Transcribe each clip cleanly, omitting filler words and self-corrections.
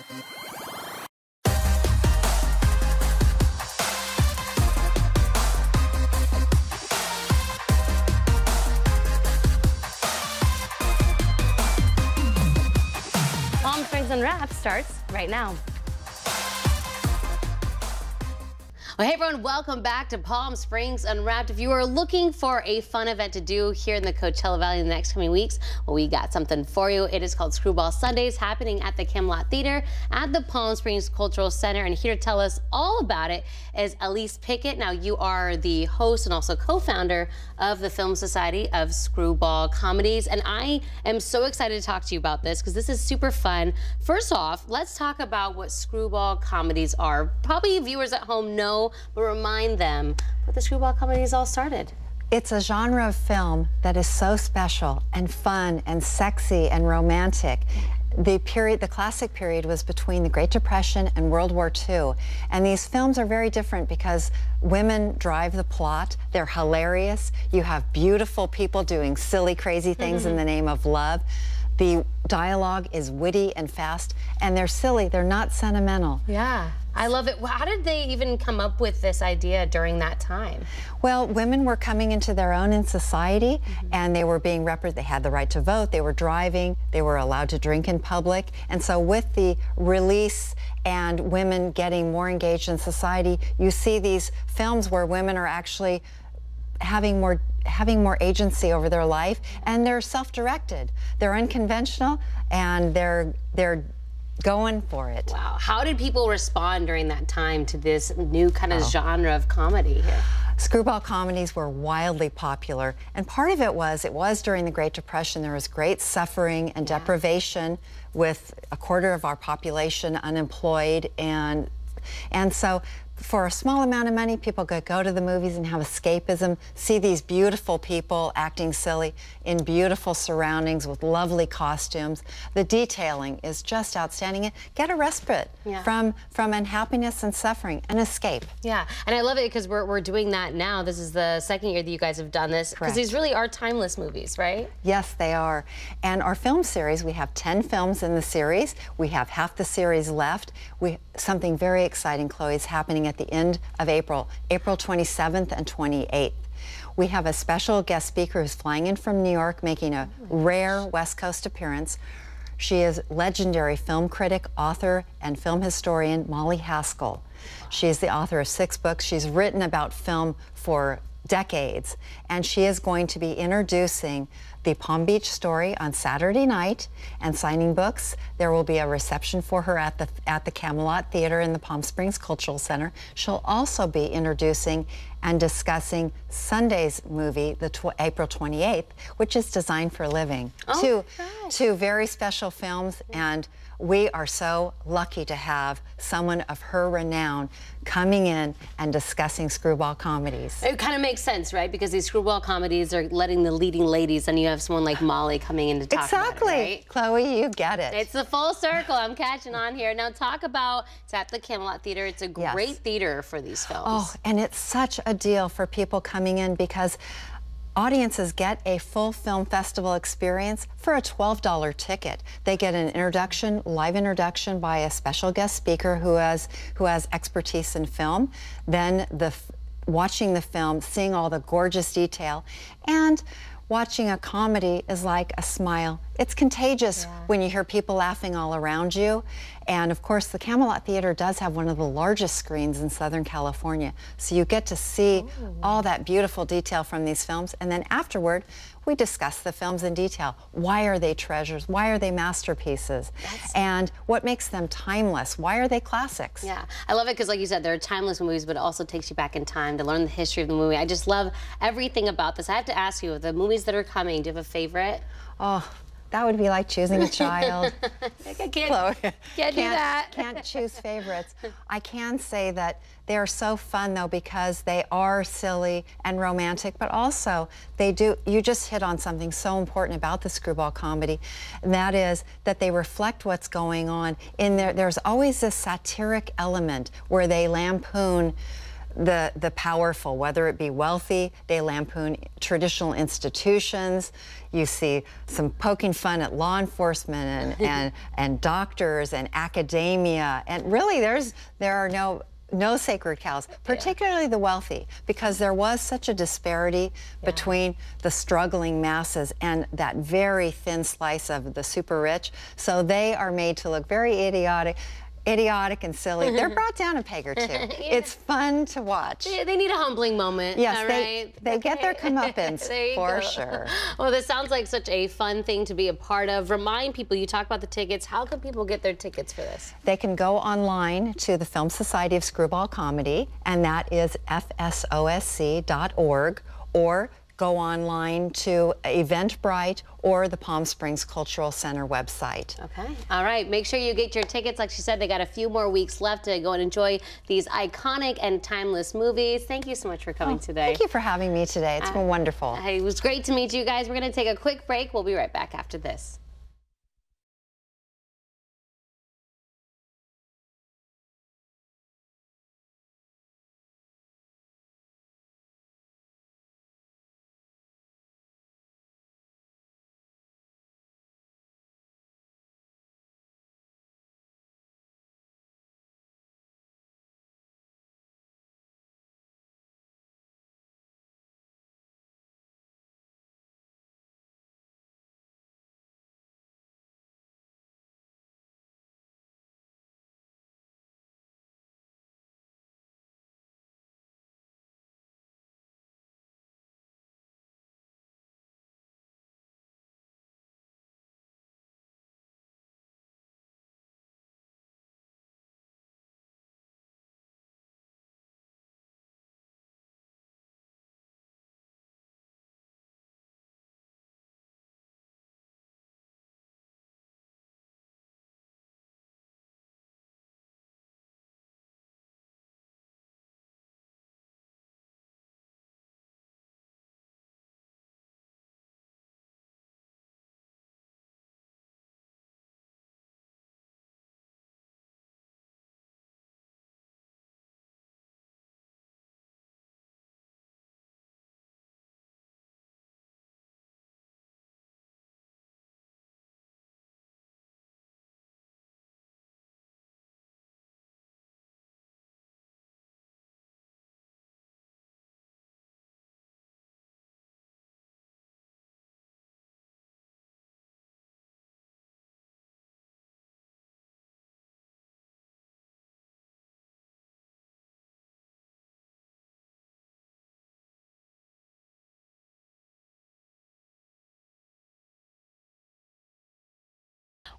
Palm Springs Unwrapped starts right now. Well, hey everyone, welcome back to Palm Springs Unwrapped. If you are looking for a fun event to do here in the Coachella Valley in the next coming weeks, well, we got something for you. It is called Screwball Sundays, happening at the Camelot Theater at the Palm Springs Cultural Center. And here to tell us all about it is Elise Pickett. Now, you are the host and also co-founder of the Film Society of Screwball Comedies. And I am so excited to talk to you about this because this is super fun. First off, let's talk about what Screwball Comedies are. Probably viewers at home know, but remind them what the Screwball Comedies all started. It's a genre of film that is so special and fun and sexy and romantic. The classic period was between the Great Depression and World War II. And these films are very different because women drive the plot. They're hilarious. You have beautiful people doing silly, crazy things in the name of love. The dialogue is witty and fast, and they're silly. They're not sentimental. Yeah, I love it. How did they even come up with this idea during that time? Well, women were coming into their own in society, and they were being represented. They had the right to vote. They were driving. They were allowed to drink in public. And so with the release and women getting more engaged in society, you see these films where women are actually having more agency over their life, and they're self-directed. They're unconventional, and they're going for it. Wow. How did people respond during that time to this new kind of genre of comedy here? Screwball comedies were wildly popular, and part of it was during the Great Depression. There was great suffering and deprivation, with a quarter of our population unemployed, and so for a small amount of money, people could go to the movies and have escapism, see these beautiful people acting silly in beautiful surroundings with lovely costumes. The detailing is just outstanding. Get a respite from unhappiness and suffering, an escape. Yeah, and I love it because we're doing that now. This is the second year that you guys have done this. Because these really are timeless movies, right? Yes, they are. And our film series, we have 10 films in the series. We have half the series left. Something very exciting, Chloe, is happening at the end of April 27th and 28th. We have a special guest speaker who's flying in from New York, making a rare West Coast appearance. She is legendary film critic, author, and film historian Molly Haskell. She is the author of 6 books. She's written about film for decades, and she is going to be introducing the Palm Beach story on Saturday night and signing books. There will be a reception for her at the Camelot Theater in the Palm Springs Cultural Center. She'll also be introducing and discussing Sunday's movie, April 28th, which is Designed for Living. Two very special films, and we are so lucky to have someone of her renown coming in and discussing screwball comedies. It kind of makes sense, right? Because these screwball comedies are letting the leading ladies, and you have someone like Molly coming in to talk about it, right? Chloe, you get it. It's the full circle. I'm catching on here. Now talk about, it's at the Camelot Theater. It's a great theater for these films. Oh, and it's such a deal for people coming in because audiences get a full film festival experience for a $12 ticket. They get an introduction, live introduction by a special guest speaker who has expertise in film. Then watching the film, seeing all the gorgeous detail, and watching a comedy is like a smile. It's contagious when you hear people laughing all around you. And of course, the Camelot Theater does have one of the largest screens in Southern California. So you get to see all that beautiful detail from these films. And then afterward, we discuss the films in detail. Why are they treasures? Why are they masterpieces? And what makes them timeless? Why are they classics? Yeah, I love it because, like you said, they're timeless movies, but it also takes you back in time to learn the history of the movie. I just love everything about this. I have to ask you, the movies that are coming, do you have a favorite? Oh, that would be like choosing a child. I can't do that. Can't choose favorites. I can say that they are so fun, though, because they are silly and romantic, but also you just hit on something so important about the screwball comedy, and that is that they reflect what's going on in there. There's always this satiric element where they lampoon the powerful, whether it be wealthy. They lampoon traditional institutions. You see some poking fun at law enforcement and doctors and academia. And really, there are no sacred cows, particularly the wealthy, because there was such a disparity between the struggling masses and that very thin slice of the super rich. So they are made to look very idiotic and silly. They're brought down a peg or two. It's fun to watch. They need a humbling moment. Yes, right? they get their comeuppance for sure. Well, this sounds like such a fun thing to be a part of. Remind people, you talk about the tickets. How can people get their tickets for this? They can go online to the Film Society of Screwball Comedy, and that is fsosc.org, or go online to Eventbrite or the Palm Springs Cultural Center website. Okay. All right. Make sure you get your tickets. Like she said, they got a few more weeks left to go and enjoy these iconic and timeless movies. Thank you so much for coming today. Thank you for having me today. It's been wonderful. It was great to meet you guys. We're going to take a quick break. We'll be right back after this.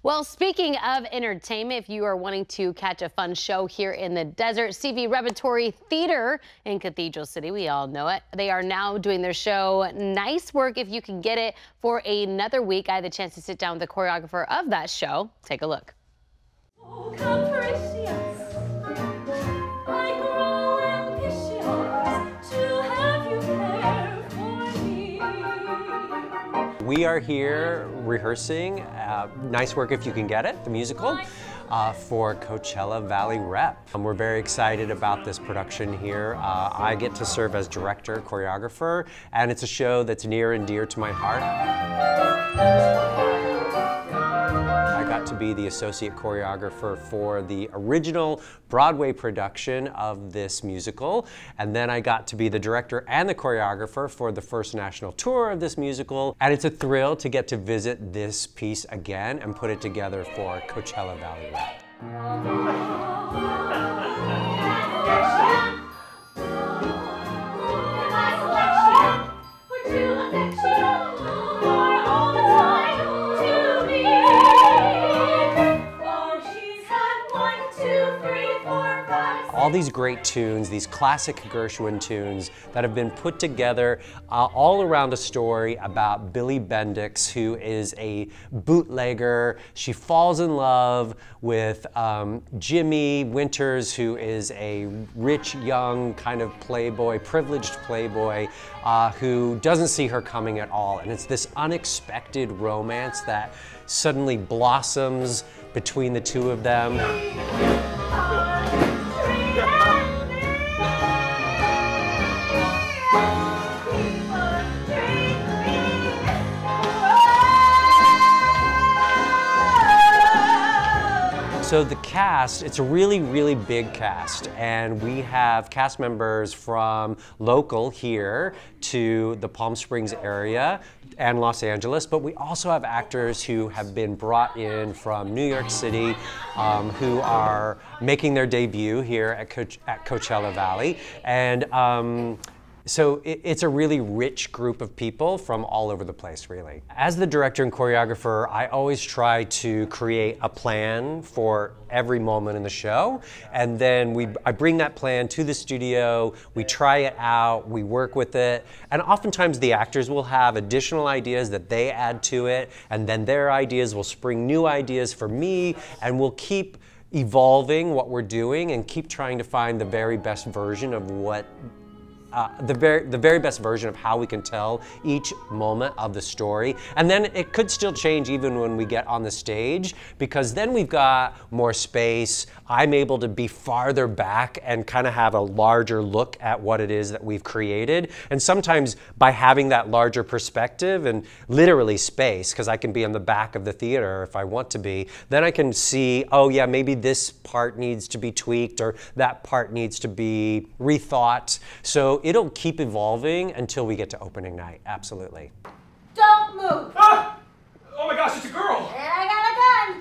Well, speaking of entertainment, if you are wanting to catch a fun show here in the desert, CV Repertory Theater in Cathedral City, we all know it. They are now doing their show Nice Work If You Can Get It for another week. I had the chance to sit down with the choreographer of that show. Take a look. Oh, capricious, I grow ambitious to have you care for me. We are here rehearsing Nice Work If You Can Get It, the musical, for Coachella Valley Rep. We're very excited about this production here. I get to serve as director, choreographer, and it's a show that's near and dear to my heart. I got to be the associate choreographer for the original Broadway production of this musical, and then I got to be the director and the choreographer for the first national tour of this musical, and it's a thrill to get to visit this piece again and put it together for Coachella Valley Rep. All these great tunes, these classic Gershwin tunes that have been put together all around a story about Billy Bendix, who is a bootlegger. She falls in love with Jimmy Winters, who is a rich, young, kind of playboy, privileged playboy, who doesn't see her coming at all. And it's this unexpected romance that suddenly blossoms between the two of them. So the cast, it's a really, really big cast, and we have cast members from local here to the Palm Springs area and Los Angeles, but we also have actors who have been brought in from New York City who are making their debut here at Coachella Valley. And so it's a really rich group of people from all over the place, really. As the director and choreographer, I always try to create a plan for every moment in the show, and then I bring that plan to the studio, we try it out, we work with it, and oftentimes the actors will have additional ideas that they add to it, and then their ideas will spring new ideas for me, and we'll keep evolving what we're doing and keep trying to find the very best version of what the very best version of how we can tell each moment of the story. And then it could still change even when we get on the stage, because then we've got more space. I'm able to be farther back and kind of have a larger look at what it is that we've created. And sometimes by having that larger perspective and literally space, because I can be in the back of the theater if I want to be, then I can see, oh yeah, maybe this part needs to be tweaked or that part needs to be rethought. So it'll keep evolving until we get to opening night, absolutely. Don't move! Ah! Oh my gosh, it's a girl! And I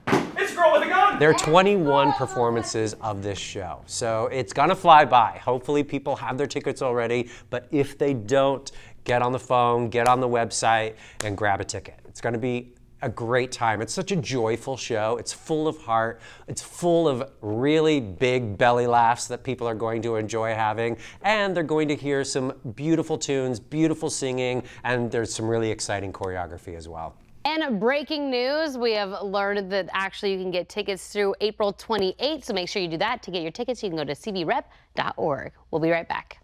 got a gun! It's a girl with a gun! There are 21 performances of this show, so it's gonna fly by. Hopefully people have their tickets already, but if they don't, get on the phone, get on the website, and grab a ticket. It's gonna be a great time. It's such a joyful show. It's full of heart. It's full of really big belly laughs that people are going to enjoy having, and they're going to hear some beautiful tunes, beautiful singing, and there's some really exciting choreography as well. And breaking news, we have learned that actually you can get tickets through April 28th, so make sure you do that. To get your tickets, you can go to cbrep.org. We'll be right back.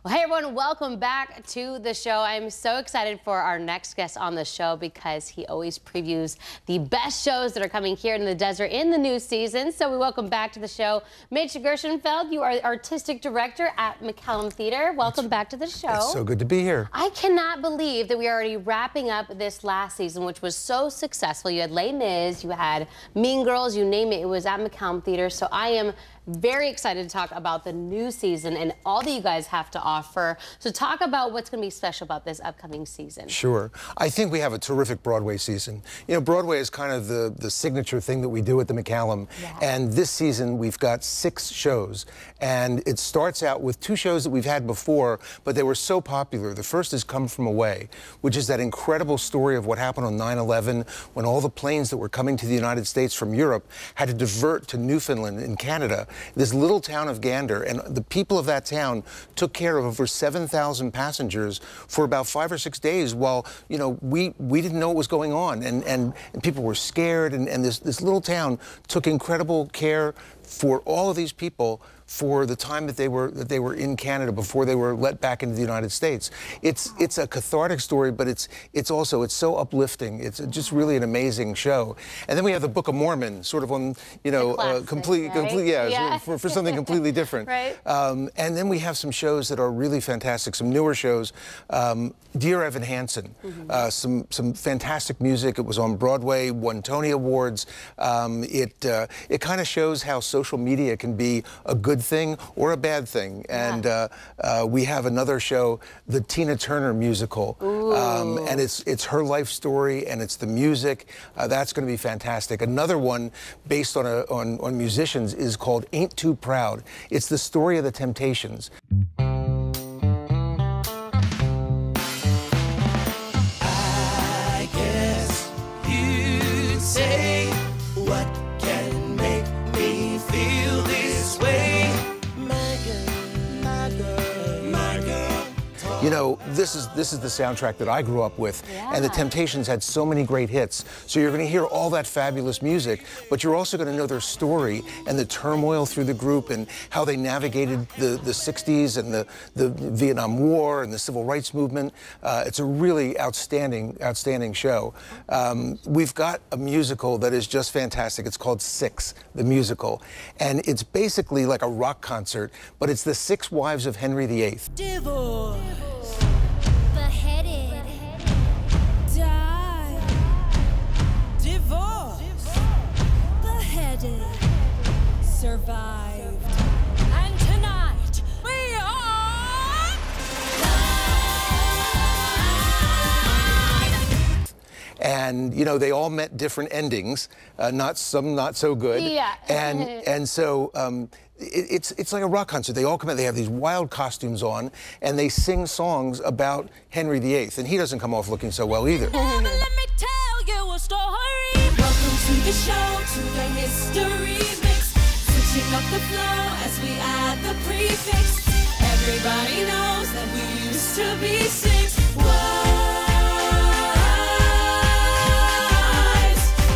Well, hey everyone, welcome back to the show. I'm so excited for our next guest on the show because he always previews the best shows that are coming here in the desert in the new season. So we welcome back to the show Mitch Gershenfeld. You are artistic director at McCallum Theater. Welcome back to the show. It's so good to be here. I cannot believe that we are already wrapping up this last season, which was so successful. You had Les Mis, you had Mean Girls, you name it. It was at McCallum Theater. So I am Very excited to talk about the new season and all that you guys have to offer. So talk about what's going to be special about this upcoming season. Sure. I think we have a terrific Broadway season. You know, Broadway is kind of the signature thing that we do at the McCallum. Yeah. And this season we've got 6 shows. And it starts out with 2 shows that we've had before, but they were so popular. The first is Come From Away, which is that incredible story of what happened on 9/11 when all the planes that were coming to the United States from Europe had to divert to Newfoundland in Canada, this little town of Gander, and the people of that town took care of over 7,000 passengers for about 5 or 6 days while, you know, we didn't know what was going on, and people were scared, and this little town took incredible care for all of these people for the time that they were in Canada before they were let back into the United States. It's a cathartic story, but it's also so uplifting. It's just really an amazing show. And then we have the Book of Mormon, sort of on, you know, complete, for something completely different. Right. And then we have some shows that are really fantastic, some newer shows. Dear Evan Hansen, some fantastic music. It was on Broadway, won Tony Awards. It kind of shows how social media can be a good thing or a bad thing. And we have another show, the Tina Turner musical, and it's her life story and it's the music. That's going to be fantastic. Another one based on musicians is called Ain't Too Proud. It's the story of the Temptations. I guess you'd say, what can make me feel this way? My girl, my girl, my girl. You know, this is the soundtrack that I grew up with, and the Temptations had so many great hits. So you're going to hear all that fabulous music, but you're also going to know their story and the turmoil through the group and how they navigated the 60s and the Vietnam War and the Civil Rights Movement. It's a really outstanding show. We've got a musical that is just fantastic. It's called Six, the musical, and it's basically like a rock concert, but it's the 6 wives of Henry VIII. Divorce. Beheaded. Die. Divorce. Beheaded. Survived. And tonight we are live. And you know, they all met different endings, some not so good. Yeah. And so it's like a rock concert. They all come out, they have these wild costumes on, and they sing songs about Henry VIII, and he doesn't come off looking so well either. Let me tell you a story. Welcome to the show, to the history mix. Switching up the flow as we add the prefix. Everybody knows that we used to be 6 wives,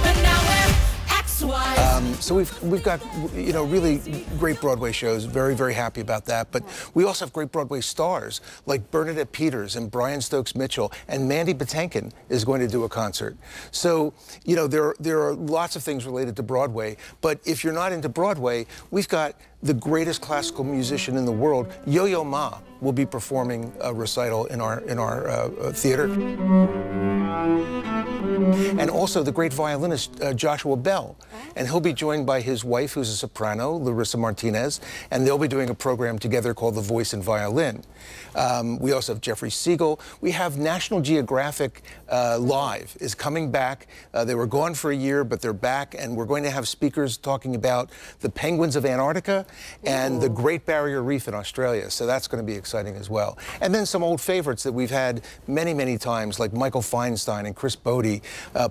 but now we're ex-wives. So we've got, you know, really great Broadway shows. Very, very happy about that. But we also have great Broadway stars like Bernadette Peters and Brian Stokes Mitchell, and Mandy Patinkin is going to do a concert. So, you know, there are lots of things related to Broadway. But if you're not into Broadway, we've got the greatest classical musician in the world, Yo-Yo Ma, will be performing a recital in our theater. And also the great violinist Joshua Bell. And he'll be joined by his wife, who's a soprano, Larissa Martinez, and they'll be doing a program together called The Voice and Violin. We also have Jeffrey Siegel. We have National Geographic Live is coming back. They were gone for a year, but they're back, and we're going to have speakers talking about the penguins of Antarctica and the Great Barrier Reef in Australia. So that's going to be exciting as well. And then some old favorites that we've had many, many times, like Michael Feinstein and Chris Bodie.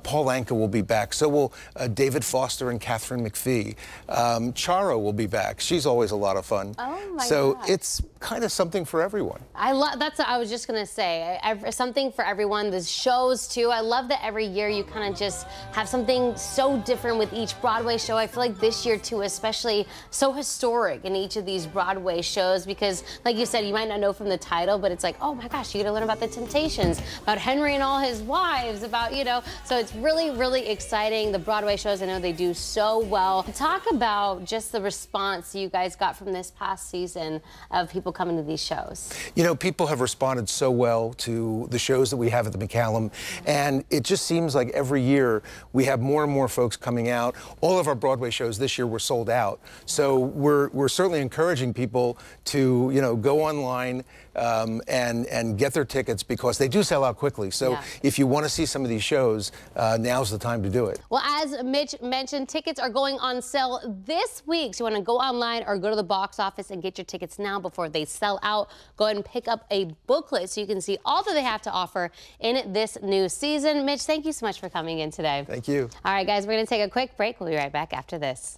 Paul Anka will be back. So will David Foster and Catherine McPhee. Charo will be back. She's always a lot of fun. Oh my So God. it's kind of something for everyone. I love that's what I was just gonna say. Something for everyone. The shows too. I love that every year you kind of just have something so different with each Broadway show. I feel like this year too, especially so historic in each of these Broadway shows, because like you said, you might not know from the title, but it's like, oh my gosh, you get to learn about the Temptations, about Henry and all his wives. lives, about, you know, so it's really, really exciting. The Broadway shows, I know they do so well. Talk about just the response you guys got from this past season of people coming to these shows. You know, people have responded so well to the shows that we have at the McCallum, and it just seems like every year we have more and more folks coming out. All of our Broadway shows this year were sold out, so we're certainly encouraging people to, you know, go online and get their tickets, because they do sell out quickly. So if you want to see some of these shows, now's the time to do it. Well, as Mitch mentioned, tickets are going on sale this week. So you want to go online or go to the box office and get your tickets now before they sell out. Go ahead and pick up a booklet so you can see all that they have to offer in this new season. Mitch, thank you so much for coming in today. Thank you. All right, guys, we're going to take a quick break. We'll be right back after this.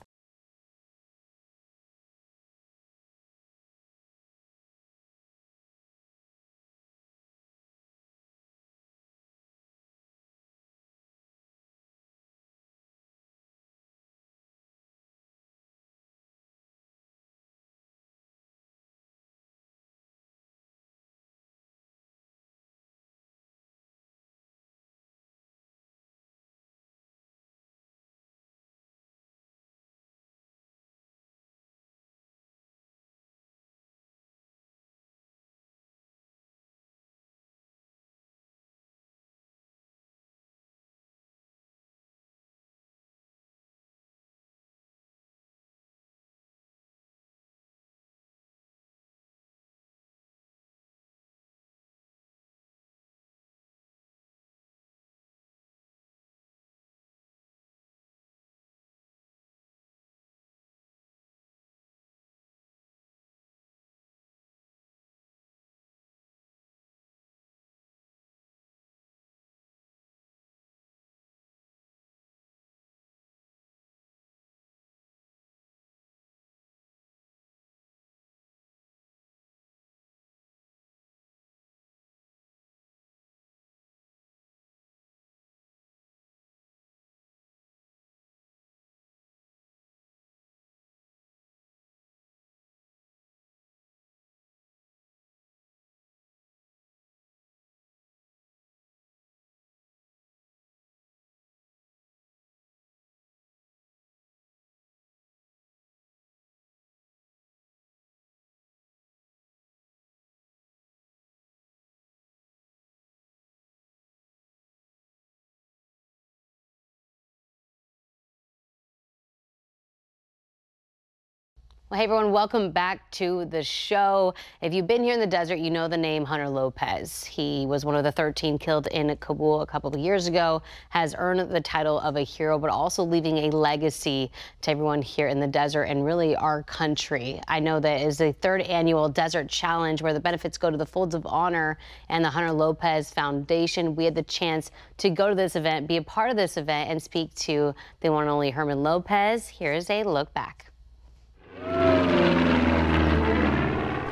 Well, hey everyone, welcome back to the show. If you've been here in the desert, you know the name Hunter Lopez. He was one of the 13 killed in Kabul a couple of years ago, has earned the title of a hero, but also leaving a legacy to everyone here in the desert and really our country. I know that is the 3rd annual Desert Challenge, where the benefits go to the Folds of Honor and the Hunter Lopez Foundation. We had the chance to go to this event, be a part of this event, and speak to the one and only Herman Lopez. Here's a look back.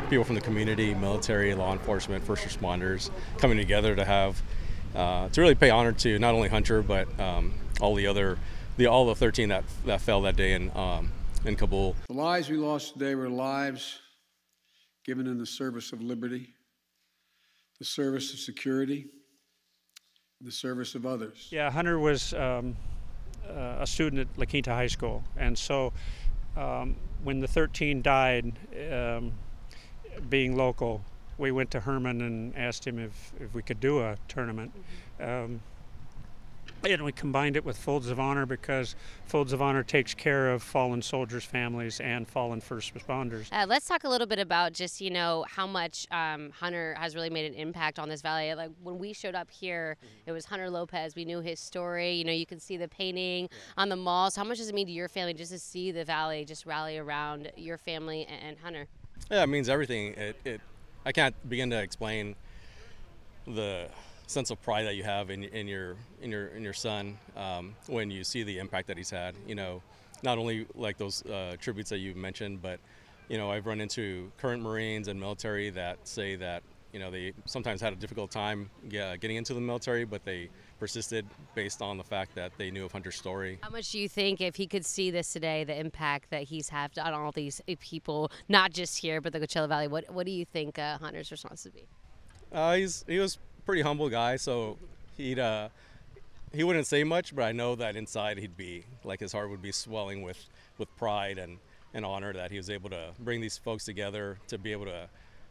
People from the community, military, law enforcement, first responders coming together to have to really pay honor to not only Hunter but all the 13 that fell that day in Kabul. The lives we lost today were lives given in the service of liberty, the service of security, and the service of others. Yeah, Hunter was a student at La Quinta High School, and so when the 13 died, being local, we went to Herman and asked him if we could do a tournament. And we combined it with Folds of Honor, because Folds of Honor takes care of fallen soldiers' families and fallen first responders. Let's talk a little bit about just, you know, how much Hunter has really made an impact on this valley. Like when we showed up here, it was Hunter Lopez. We knew his story. You know, you can see the painting on the mall. So how much does it mean to your family just to see the valley just rally around your family and Hunter? Yeah, it means everything. I can't begin to explain the sense of pride that you have in your son when you see the impact that he's had. You know, not only like those tributes that you mentioned, but you know, I've run into current Marines and military that say that, you know, they sometimes had a difficult time getting into the military, but they persisted based on the fact that they knew of Hunter's story. How much do you think, if he could see this today, the impact that he's had on all these people, not just here, but the Coachella Valley, what do you think Hunter's response would be? He was a pretty humble guy, so he wouldn't say much, but I know that inside he'd be like, his heart would be swelling with pride and honor that he was able to bring these folks together to be able to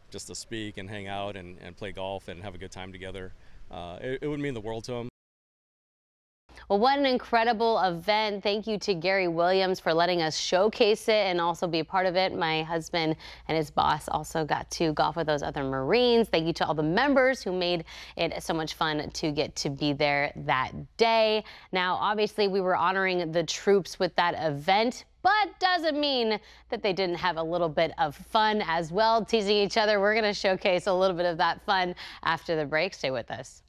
just to speak and hang out and play golf and have a good time together. It would mean the world to him. Well, what an incredible event. Thank you to Gary Williams for letting us showcase it and also be a part of it. My husband and his boss also got to golf with those other Marines. Thank you to all the members who made it so much fun to get to be there that day. Now, obviously, we were honoring the troops with that event, but doesn't mean that they didn't have a little bit of fun as well, teasing each other. We're going to showcase a little bit of that fun after the break. Stay with us.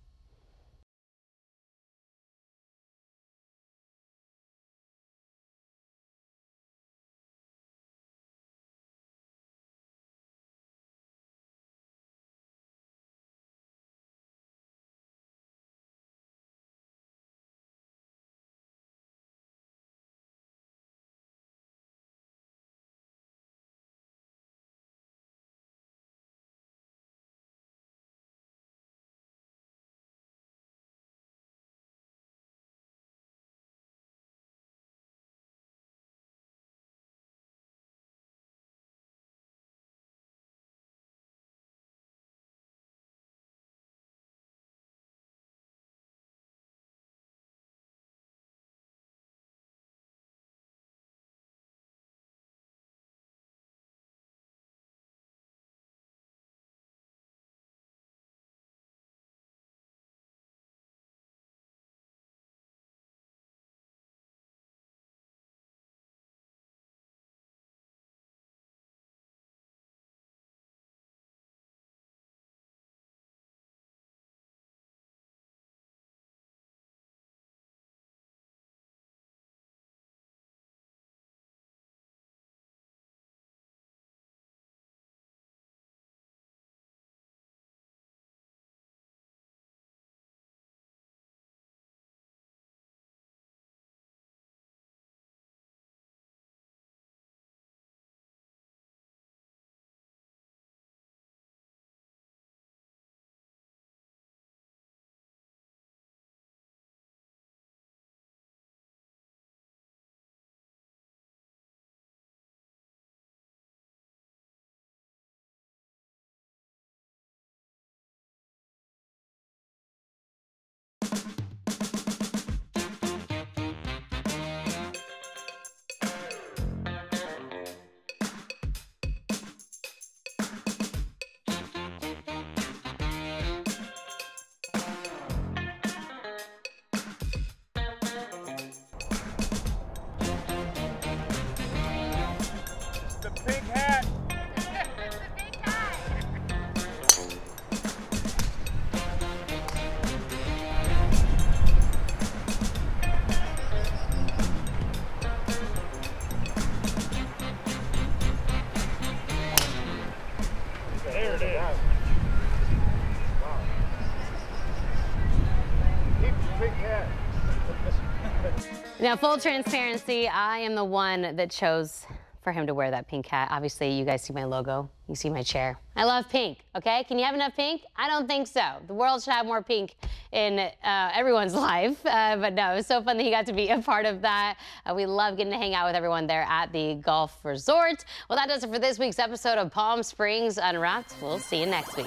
Now, full transparency, I am the one that chose for him to wear that pink hat. Obviously, you guys see my logo. You see my chair. I love pink, okay? Can you have enough pink? I don't think so. The world should have more pink in everyone's life. But no, it was so fun that he got to be a part of that. We love getting to hang out with everyone there at the golf resort. Well, that does it for this week's episode of Palm Springs Unwrapped. We'll see you next week.